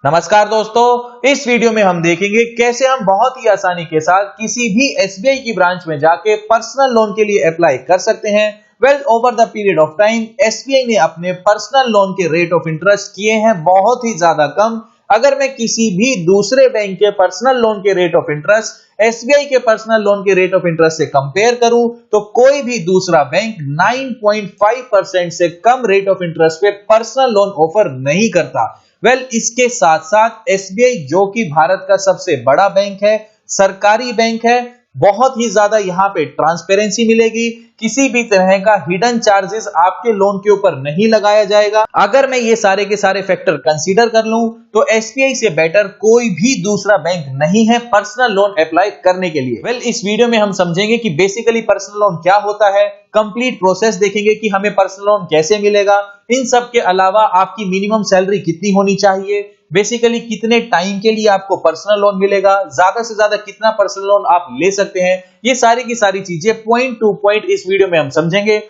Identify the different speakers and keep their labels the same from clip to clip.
Speaker 1: नमस्कार दोस्तों, इस वीडियो में हम देखेंगे कैसे हम बहुत ही आसानी के साथ किसी भी एसबीआई की ब्रांच में जाके पर्सनल लोन के लिए अप्लाई कर सकते हैं। Over the period of time SBI ने अपने पर्सनल लोन के रेट ऑफ इंटरेस्ट किए हैं बहुत ही ज्यादा कम। अगर मैं किसी भी दूसरे बैंक के पर्सनल लोन के रेट ऑफ इंटरेस्ट एसबीआई के पर्सनल लोन के रेट ऑफ इंटरेस्ट से कंपेयर करूं तो कोई भी दूसरा बैंक 9.5% से कम रेट ऑफ इंटरेस्ट पे पर्सनल लोन ऑफर नहीं करता। इसके साथ साथ एसबीआई जो कि भारत का सबसे बड़ा बैंक है, सरकारी बैंक है, बहुत ही ज्यादा यहाँ पे ट्रांसपेरेंसी मिलेगी। किसी भी तरह का हिडन चार्जेस आपके लोन के ऊपर नहीं लगाया जाएगा। अगर मैं ये सारे के सारे फैक्टर कंसीडर कर लूं तो एसबीआई से बेटर कोई भी दूसरा बैंक नहीं है पर्सनल लोन अप्लाई करने के लिए। इस वीडियो में हम समझेंगे कि बेसिकली पर्सनल लोन क्या होता है, कंप्लीट प्रोसेस देखेंगे कि हमें पर्सनल लोन कैसे मिलेगा। इन सब के अलावा आपकी मिनिमम सैलरी कितनी होनी चाहिए, बेसिकली कितने टाइम के लिए आपको पर्सनल लोन मिलेगा, ज्यादा से ज्यादा कितना पर्सनल लोन आप ले सकते हैं, ये सारी की सारी चीजें पॉइंट टू पॉइंट इस वीडियो में हम समझेंगे।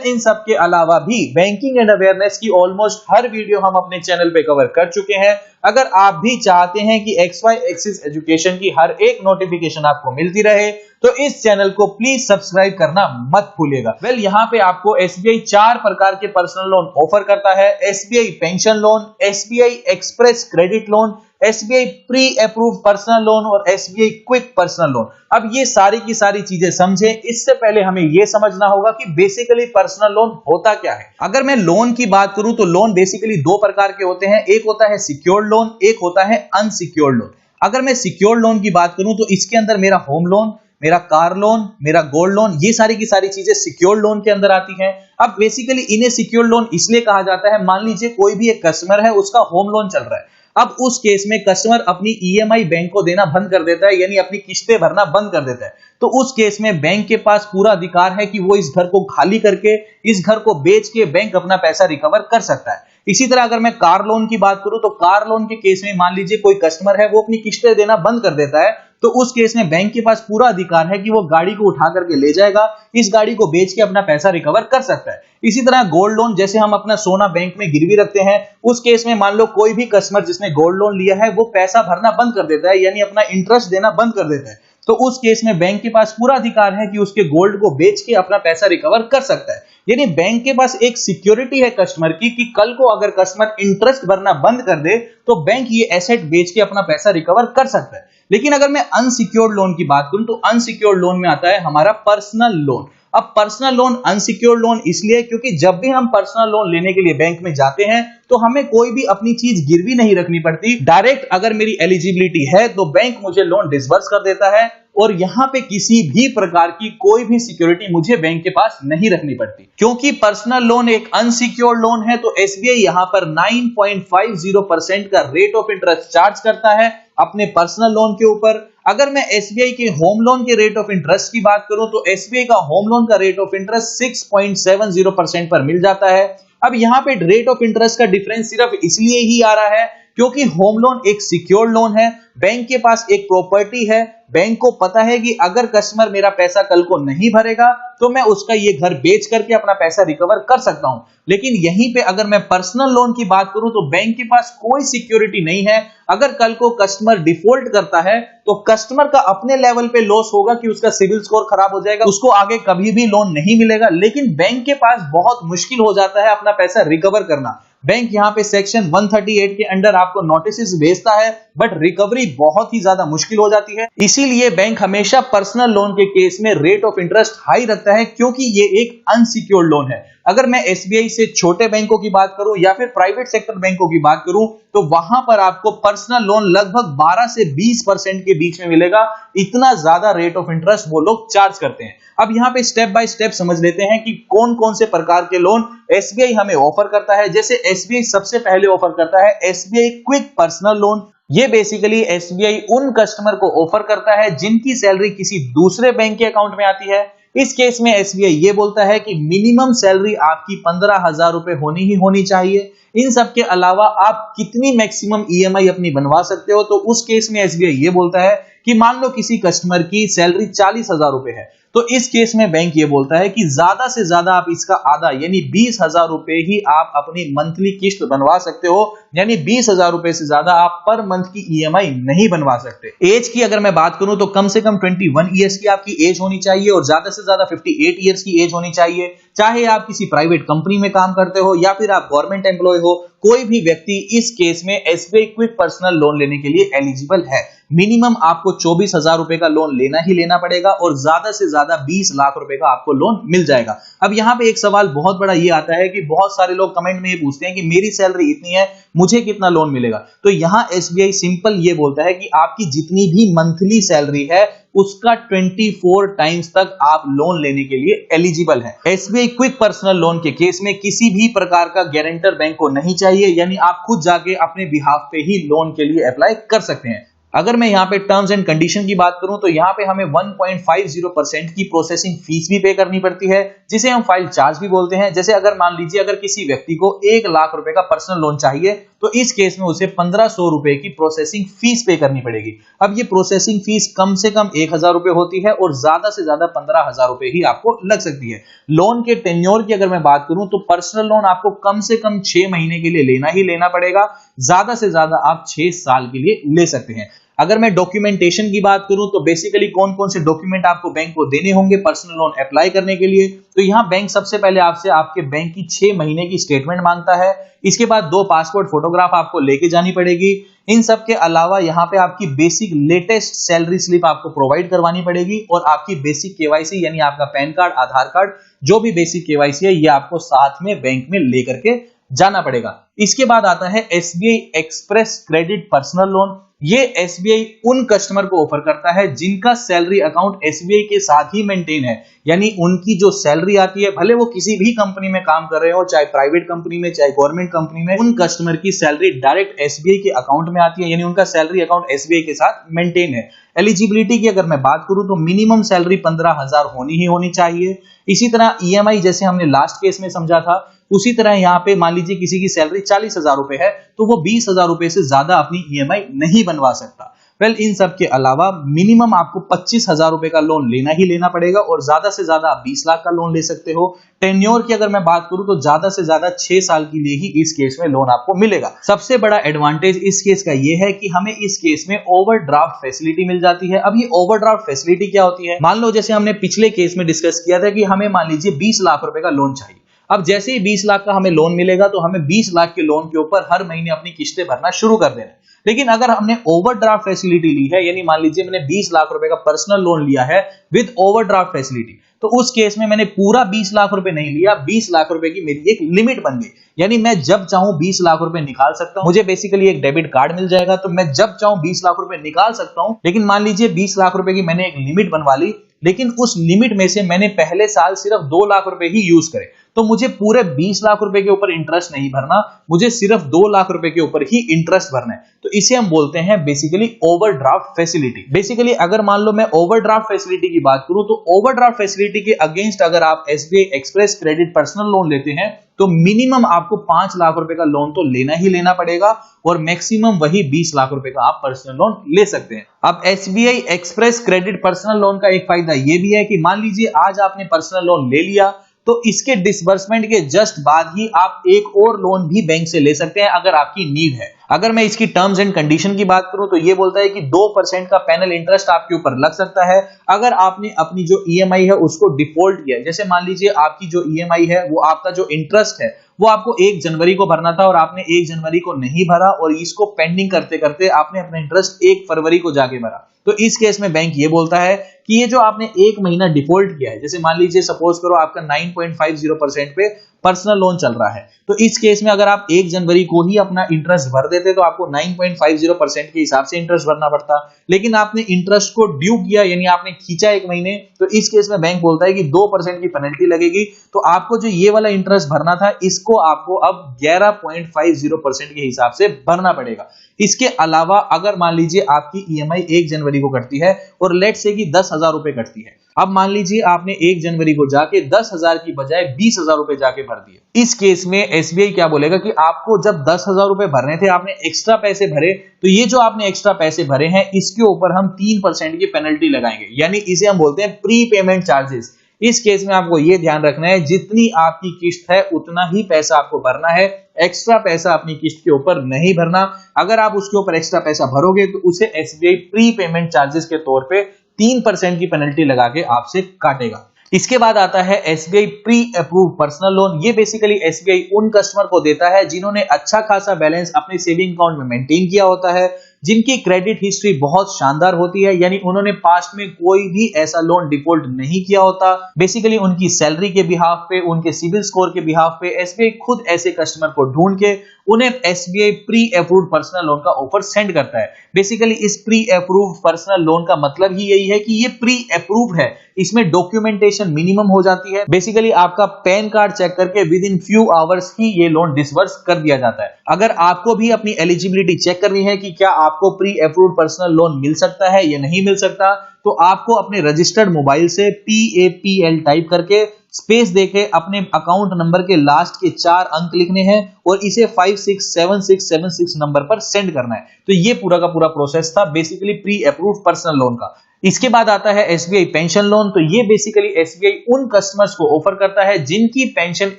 Speaker 1: इन सब के अलावा भी बैंकिंग एंड अवेयरनेस की ऑलमोस्ट हर वीडियो हम अपने चैनल पे कवर कर चुके हैं। अगर आप भी चाहते हैं कि XY एक्सिस एजुकेशन की हर एक नोटिफिकेशन आपको मिलती रहे तो इस चैनल को प्लीज सब्सक्राइब करना मत भूलिएगा। यहाँ पे आपको एसबीआई 4 प्रकार के पर्सनल लोन ऑफर करता है। SBI pension loan, SBI express credit loan, SBI pre approve personal loan और एसबीआई क्विक पर्सनल लोन। अब ये सारी की सारी चीजें समझें, इससे पहले हमें ये समझना होगा कि बेसिकली पर्सनल लोन होता क्या है। अगर मैं लोन की बात करूं तो लोन बेसिकली 2 प्रकार के होते हैं, एक होता है सिक्योर्ड लोन, एक होता है अनसिक्योर्ड लोन। अगर मैं सिक्योर्ड लोन की बात करूं तो इसके अंदर मेरा होम लोन, मेरा कार लोन, मेरा गोल्ड लोन, ये सारी की सारी चीजें सिक्योर्ड लोन के अंदर आती हैं। अब बेसिकली इन्हें सिक्योर्ड लोन इसलिए कहा जाता है, मान लीजिए कोई भी एक कस्टमर है, उसका होम लोन चल रहा है। अब उस केस में कस्टमर अपनी ईएमआई बैंक को देना बंद कर देता है, यानी अपनी किस्तें भरना बंद कर देता है। तो उस केस में बैंक के पास पूरा अधिकार है कि वो इस घर को खाली करके, इस घर को बेच के बैंक अपना पैसा रिकवर कर सकता है। इसी तरह अगर मैं कार लोन की बात करूं तो कार लोन के केस में मान लीजिए कोई कस्टमर है, वो अपनी किस्तें देना बंद कर देता है, तो उस केस में बैंक के पास पूरा अधिकार है कि वो गाड़ी को उठा करके ले जाएगा, इस गाड़ी को बेच के अपना पैसा रिकवर कर सकता है। इसी तरह गोल्ड लोन, जैसे हम अपना सोना बैंक में गिरवी रखते हैं, उस केस में मान लो कोई भी कस्टमर जिसने गोल्ड लोन लिया है वो पैसा भरना बंद कर देता है, यानी अपना इंटरेस्ट देना बंद कर देता है, तो उस केस में बैंक के पास पूरा अधिकार है कि उसके गोल्ड को बेच के अपना पैसा रिकवर कर सकता है। यानी बैंक के पास एक सिक्योरिटी है कस्टमर की कि कल को अगर कस्टमर इंटरेस्ट भरना बंद कर दे तो बैंक ये एसेट बेच के अपना पैसा रिकवर कर सकता है। लेकिन अगर मैं अनसिक्योर्ड लोन की बात करूं तो अनसिक्योर्ड लोन में आता है हमारा पर्सनल लोन। अब पर्सनल लोन अनसिक्योर्ड लोन इसलिए क्योंकि जब भी हम पर्सनल लोन लेने के लिए बैंक में जाते हैं तो हमें कोई भी अपनी चीज गिरवी नहीं रखनी पड़ती। डायरेक्ट अगर मेरी एलिजिबिलिटी है तो बैंक मुझे लोन डिसबर्स कर देता है और यहां पे किसी भी प्रकार की कोई भी सिक्योरिटी मुझे बैंक के पास नहीं रखनी पड़ती। क्योंकि पर्सनल लोन एक अनसिक्योर्ड लोन है तो एसबीआई यहां पर 9.50% का रेट ऑफ इंटरेस्ट चार्ज करता है अपने पर्सनल लोन के ऊपर। अगर मैं एसबीआई के होम लोन के रेट ऑफ इंटरेस्ट की बात करूं तो एसबीआई का होम लोन का रेट ऑफ इंटरेस्ट 6.70% पर मिल जाता है। अब यहाँ पे रेट ऑफ इंटरेस्ट का डिफरेंस सिर्फ इसलिए ही आ रहा है क्योंकि होम लोन एक सिक्योर्ड लोन है, बैंक के पास एक प्रॉपर्टी है, बैंक को पता है कि अगर कस्टमर मेरा पैसा कल को नहीं भरेगा तो मैं उसका ये घर बेच करके अपना पैसा रिकवर कर सकता हूं। लेकिन यहीं पे अगर मैं पर्सनल लोन की बात करूं तो बैंक के पास कोई सिक्योरिटी नहीं है। अगर कल को कस्टमर डिफॉल्ट करता है तो कस्टमर का अपने लेवल पे लॉस होगा कि उसका सिविल स्कोर खराब हो जाएगा, उसको आगे कभी भी लोन नहीं मिलेगा। लेकिन बैंक के पास बहुत मुश्किल हो जाता है अपना पैसा रिकवर करना। बैंक यहाँ पे सेक्शन 138 के अंडर आपको नोटिस भेजता है बट रिकवरी बहुत ही ज्यादा मुश्किल हो जाती है। इसीलिए बैंक हमेशा पर्सनल लोन के केस में रेट ऑफ इंटरेस्ट हाई रखता है क्योंकि ये एक अनसिक्योर्ड लोन है। अगर मैं एसबीआई से छोटे बैंकों की बात करूं या फिर प्राइवेट सेक्टर बैंकों की बात करूं तो वहां पर आपको पर्सनल लोन लगभग 12 से 20% के बीच में मिलेगा। इतना ज्यादा रेट ऑफ इंटरेस्ट वो लोग चार्ज करते हैं। अब यहाँ पे स्टेप बाय स्टेप समझ लेते हैं कि कौन कौन से प्रकार के लोन एसबीआई हमें ऑफर करता है। जैसे एसबीआई सबसे पहले ऑफर करता है एसबीआई क्विक पर्सनल लोन। ये बेसिकली एसबीआई उन कस्टमर को ऑफर करता है जिनकी सैलरी किसी दूसरे बैंक के अकाउंट में आती है। इस केस में एसबीआई ये बोलता है कि मिनिमम सैलरी आपकी 15,000 रुपए होनी चाहिए। इन सब के अलावा आप कितनी मैक्सिमम ईएमआई अपनी बनवा सकते हो, तो उस केस में एसबीआई ये बोलता है कि मान लो किसी कस्टमर की सैलरी 40,000 रुपए है, तो इस केस में बैंक ये बोलता है कि ज्यादा से ज्यादा आप इसका आधा यानी 20,000 रुपए ही आप अपनी मंथली किस्त बनवा सकते हो, यानी 20,000 रुपए से ज्यादा आप पर मंथ की ईएमआई नहीं बनवा सकते। एज की अगर मैं बात करूं तो कम से कम 21 इयर्स की आपकी एज होनी चाहिए और ज्यादा से ज्यादा 58 इयर्स की एज होनी चाहिए। चाहे आप किसी प्राइवेट कंपनी में काम करते हो या फिर आप गवर्नमेंट एम्प्लॉय हो, कोई भी व्यक्ति इस केस में एसबीआई क्विक पर्सनल लोन लेने के लिए एलिजिबल है। मिनिमम आपको 24,000 रुपए का लोन लेना ही लेना पड़ेगा और ज्यादा से ज्यादा 20 लाख रुपए का आपको लोन मिल जाएगा। अब यहां पे एक सवाल बहुत बड़ा ये आता है कि बहुत सारे लोग कमेंट में ये पूछते हैं कि मेरी सैलरी इतनी है, मुझे कितना लोन मिलेगा। तो यहां एसबीआई सिंपल ये बोलता है कि आपकी जितनी भी मंथली सैलरी है उसका 24 टाइम्स तक आप लोन लेने के लिए एलिजिबल है। एसबीआई क्विक पर्सनल लोन के केस में किसी भी प्रकार का गारंटर बैंक को नहीं चाहिए, यानी आप खुद जाके अपने बिहाफ पे ही लोन के लिए अप्लाई कर सकते हैं। अगर मैं यहाँ पे टर्म्स एंड कंडीशन की बात करूं तो यहाँ पे हमें 1.50% की प्रोसेसिंग फीस भी पे करनी पड़ती है, जिसे हम फाइल चार्ज भी बोलते हैं। जैसे अगर मान लीजिए अगर किसी व्यक्ति को 1 लाख रुपए का पर्सनल लोन चाहिए तो इस केस में उसे 1500 रुपए की प्रोसेसिंग फीस पे करनी पड़ेगी। अब ये प्रोसेसिंग फीस कम से कम 1,000 रुपए होती है और ज्यादा से ज्यादा 15,000 रुपए ही आपको लग सकती है। लोन के टेन्योर की अगर मैं बात करूं तो पर्सनल लोन आपको कम से कम 6 महीने के लिए लेना ही लेना पड़ेगा, ज्यादा से ज्यादा आप 6 साल के लिए ले सकते हैं। अगर मैं डॉक्यूमेंटेशन की बात करूं तो बेसिकली कौन कौन से डॉक्यूमेंट आपको बैंक को देने होंगे पर्सनल लोन अप्लाई करने के लिए, तो यहां बैंक सबसे पहले आपसे आपके बैंक की 6 महीने की स्टेटमेंट मांगता है। इसके बाद 2 पासपोर्ट फोटोग्राफ आपको लेके जानी पड़ेगी। इन सब के अलावा यहां पे आपकी बेसिक लेटेस्ट सैलरी स्लिप आपको प्रोवाइड करवानी पड़ेगी और आपकी बेसिक केवाईसी यानी आपका पैन कार्ड, आधार कार्ड, जो भी बेसिक केवाईसी है ये आपको साथ में बैंक में लेकर के जाना पड़ेगा। इसके बाद आता है SBI express credit personal loan. ये एसबीआई उन कस्टमर को ऑफर करता है जिनका सैलरी अकाउंट एसबीआई के साथ ही मेंटेन है, यानी उनकी जो सैलरी आती है भले वो किसी भी कंपनी में काम कर रहे हो, चाहे प्राइवेट कंपनी में चाहे गवर्नमेंट कंपनी में, उन कस्टमर की सैलरी डायरेक्ट एसबीआई के अकाउंट में आती है, यानी उनका सैलरी अकाउंट एसबीआई के साथ मेंटेन है। एलिजिबिलिटी की अगर मैं बात करूं तो मिनिमम सैलरी 15,000 होनी ही होनी चाहिए। इसी तरह ईएमआई जैसे हमने लास्ट केस में समझा था, उसी तरह यहां पे मान लीजिए किसी की सैलरी 40,000 रुपए है तो वो 20,000 रुपए से ज्यादा अपनी ईएमआई नहीं बनवा सकता। इन सब के अलावा मिनिमम आपको 25,000 रुपए का लोन लेना ही लेना पड़ेगा और ज्यादा से ज्यादा आप 20 लाख का लोन ले सकते हो। टेन्योर की अगर मैं बात करूं तो ज्यादा से ज्यादा 6 साल के लिए ही इस केस में लोन आपको मिलेगा। सबसे बड़ा एडवांटेज इस केस का ये है कि हमें इस केस में ओवरड्राफ्ट फैसिलिटी मिल जाती है। अब ये ओवरड्राफ्ट फैसिलिटी क्या होती है, मान लो जैसे हमने पिछले केस में डिस्कस किया था कि हमें मान लीजिए 20 लाख रुपए का लोन चाहिए। अब जैसे ही 20 लाख का हमें लोन मिलेगा तो हमें 20 लाख के लोन के ऊपर हर महीने अपनी किस्तें भरना शुरू कर देना है। लेकिन अगर हमने ओवरड्राफ्ट फैसिलिटी ली है, यानी मान लीजिए मैंने 20 लाख रुपए का पर्सनल लोन लिया है विद ओवरड्राफ्ट फैसिलिटी, तो उस केस में मैंने पूरा 20 लाख रुपए नहीं लिया, 20 लाख रुपए की मेरी एक लिमिट बन गई, यानी मैं जब चाहूं 20 लाख रुपए निकाल सकता हूं। मुझे बेसिकली एक डेबिट कार्ड मिल जाएगा तो मैं जब चाहूं 20 लाख रुपए निकाल सकता हूं। लेकिन मान लीजिए 20 लाख रुपए की मैंने एक लिमिट बनवा ली, लेकिन उस लिमिट में से मैंने पहले साल सिर्फ 2 लाख रुपए ही यूज करे, तो मुझे पूरे 20 लाख रुपए के ऊपर इंटरेस्ट नहीं भरना, मुझे सिर्फ 2 लाख रुपए के ऊपर ही इंटरेस्ट भरना है। तो इसे हम बोलते हैं बेसिकली ओवरड्राफ्ट फैसिलिटी। बेसिकली अगर मान लो मैं ओवरड्राफ्ट फैसिलिटी की बात करूं तो ओवरड्राफ्ट फैसिलिटी के अगेंस्ट अगर आप SBI express credit personal loan लेते हैं तो मिनिमम आपको 5 लाख रुपए का लोन तो लेना ही लेना पड़ेगा और मैक्सिमम वही 20 लाख रुपए का आप पर्सनल लोन ले सकते हैं। अब SBI express credit personal loan का एक फायदा यह भी है कि मान लीजिए आज आपने पर्सनल लोन ले लिया तो इसके डिसबर्समेंट के जस्ट बाद ही आप एक और लोन भी बैंक से ले सकते हैं अगर आपकी नीड है। अगर मैं इसकी टर्म्स एंड कंडीशन की बात करूं तो ये बोलता है कि 2% का पैनल इंटरेस्ट आपके ऊपर लग सकता है अगर आपने अपनी जो ईएमआई है उसको डिफॉल्ट किया। जैसे मान लीजिए आपकी जो ईएमआई है वो आपका जो इंटरेस्ट है वो आपको 1 जनवरी को भरना था और आपने 1 जनवरी को नहीं भरा और इसको पेंडिंग करते करते आपने अपना इंटरेस्ट 1 फरवरी को जाके भरा, तो इस केस में बैंक ये बोलता है कि ये जो आपने 1 महीना डिफॉल्ट किया है, जैसे मान लीजिए सपोज करो आपका 9.50% पे पर्सनल लोन चल रहा है, तो इस केस में अगर आप 1 जनवरी को ही अपना इंटरेस्ट भर देते तो आपको 9.50% के हिसाब से इंटरेस्ट भरना पड़ता। लेकिन आपने इंटरेस्ट को ड्यू किया यानी आपने खींचा 1 महीने, तो इस केस में बैंक बोलता है कि 2% की पेनल्टी लगेगी। तो आपको जो ये वाला इंटरेस्ट भरना था इसको आपको अब 11.50% के हिसाब से भरना पड़ेगा। इसके अलावा अगर मान लीजिए आपकी ईएमआई 1 जनवरी को कटती है और लेट से कि 10,000 रुपए कटती है, अब मान लीजिए आपने 1 जनवरी को जाके 10,000 की बजाय 20,000 रुपए जाके भर दिए। इस केस में एसबीआई क्या बोलेगा कि आपको जब 10,000 रुपए भरने थे, आपने एक्स्ट्रा पैसे भरे, तो ये जो आपने एक्स्ट्रा पैसे भरे हैं इसके ऊपर हम 3% की पेनल्टी लगाएंगे, यानी इसे हम बोलते हैं प्री पेमेंट चार्जेस। इस केस में आपको यह ध्यान रखना है जितनी आपकी किस्त है उतना ही पैसा आपको भरना है, एक्स्ट्रा पैसा अपनी किस्त के ऊपर नहीं भरना। अगर आप उसके ऊपर एक्स्ट्रा पैसा भरोगे तो उसे एसबीआई प्री पेमेंट चार्जेस के तौर पे 3% की पेनल्टी लगा के आपसे काटेगा। इसके बाद आता है SBI pre approve personal loan. ये बेसिकली एसबीआई उन कस्टमर को देता है जिन्होंने अच्छा खासा बैलेंस अपने सेविंग अकाउंट में मेंटेन किया होता है, जिनकी क्रेडिट हिस्ट्री बहुत शानदार होती है, यानी उन्होंने पास्ट में कोई भी ऐसा लोन डिफॉल्ट नहीं किया होता। बेसिकली उनकी सैलरी के बिहाफ पे, उनके सिविल स्कोर के बिहाफ पे एसबीआई खुद ऐसे कस्टमर को ढूंढ के उन्हें SBI pre approved personal loan का ऑफर सेंड करता है। बेसिकली इस प्री अप्रूव्ड पर्सनल लोन का मतलब ही यही है कि ये प्री अप्रूव्ड है, इसमें डॉक्यूमेंटेशन मिनिमम हो जाती है। बेसिकली आपका पैन कार्ड चेक करके विद इन फ्यू आवर्स ही ये लोन डिसबर्स कर दिया जाता है। अगर आपको भी अपनी एलिजिबिलिटी चेक करनी है कि क्या आपको प्री अप्रूव्ड पर्सनल लोन मिल सकता है या नहीं मिल सकता, तो आपको अपने रजिस्टर्ड मोबाइल से PAPL टाइप करके स्पेस देके अपने अकाउंट नंबर के लास्ट के 4 अंक लिखने हैं और इसे 567676 नंबर पर सेंड करना है। तो ये पूरा का पूरा प्रोसेस था basically pre approved personal loan का। इसके बाद आता है एसबीआई पेंशन लोन। तो ये बेसिकली एसबीआई उन कस्टमर्स को ऑफर करता है जिनकी पेंशन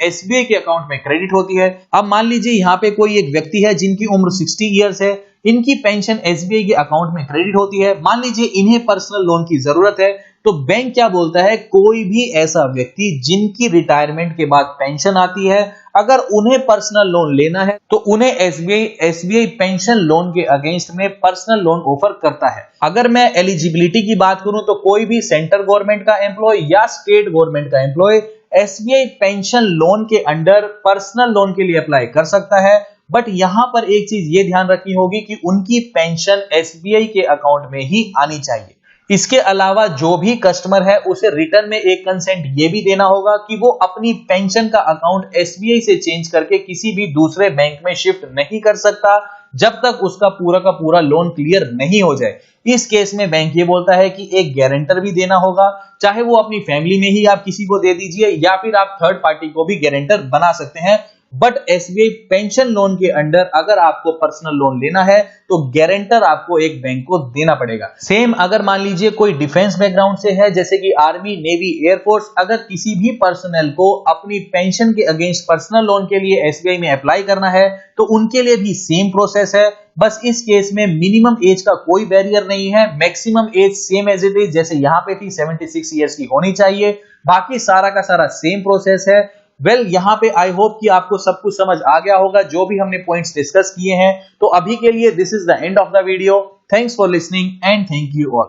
Speaker 1: एसबीआई के अकाउंट में क्रेडिट होती है। अब मान लीजिए यहाँ पे कोई एक व्यक्ति है जिनकी उम्र 60 इयर्स है, इनकी पेंशन एसबीआई के अकाउंट में क्रेडिट होती है। मान लीजिए इन्हें पर्सनल लोन की जरूरत है, तो बैंक क्या बोलता है, कोई भी ऐसा व्यक्ति जिनकी रिटायरमेंट के बाद पेंशन आती है, अगर उन्हें पर्सनल लोन लेना है तो उन्हें एसबीआई पेंशन लोन के अगेंस्ट में पर्सनल लोन ऑफर करता है। अगर मैं एलिजिबिलिटी की बात करूं तो कोई भी सेंट्रल गवर्नमेंट का एम्प्लॉय या स्टेट गवर्नमेंट का एम्प्लॉय एसबीआई पेंशन लोन के अंडर पर्सनल लोन के लिए अप्लाई कर सकता है। बट यहां पर एक चीज ये ध्यान रखनी होगी कि उनकी पेंशन एसबीआई के अकाउंट में ही आनी चाहिए। इसके अलावा जो भी कस्टमर है उसे रिटर्न में एक कंसेंट ये भी देना होगा कि वो अपनी पेंशन का अकाउंट एसबीआई से चेंज करके किसी भी दूसरे बैंक में शिफ्ट नहीं कर सकता जब तक उसका पूरा का पूरा लोन क्लियर नहीं हो जाए। इस केस में बैंक ये बोलता है कि एक गारंटर भी देना होगा, चाहे वो अपनी फैमिली में ही आप किसी को दे दीजिए या फिर आप थर्ड पार्टी को भी गारंटर बना सकते हैं। बट एसबीआई पेंशन लोन के अंडर अगर आपको पर्सनल लोन लेना है तो गारंटर आपको एक बैंक को देना पड़ेगा। सेम अगर मान लीजिए कोई डिफेंस बैकग्राउंड से है, जैसे कि आर्मी, नेवी, एयरफोर्स, अगर किसी भी पर्सनल को अपनी पेंशन के अगेंस्ट पर्सनल लोन के लिए एसबीआई में अप्लाई करना है तो उनके लिए भी सेम प्रोसेस है। बस इस केस में मिनिमम एज का कोई बैरियर नहीं है, maximum age same as it is, जैसे यहां पे थी 76 इयर्स की होनी चाहिए। बाकी सारा का सारा सेम प्रोसेस है। यहाँ पे आई होप कि आपको सब कुछ समझ आ गया होगा जो भी हमने पॉइंट्स डिस्कस किए हैं। तो अभी के लिए this is the end of the video. Thanks for listening and thank you all.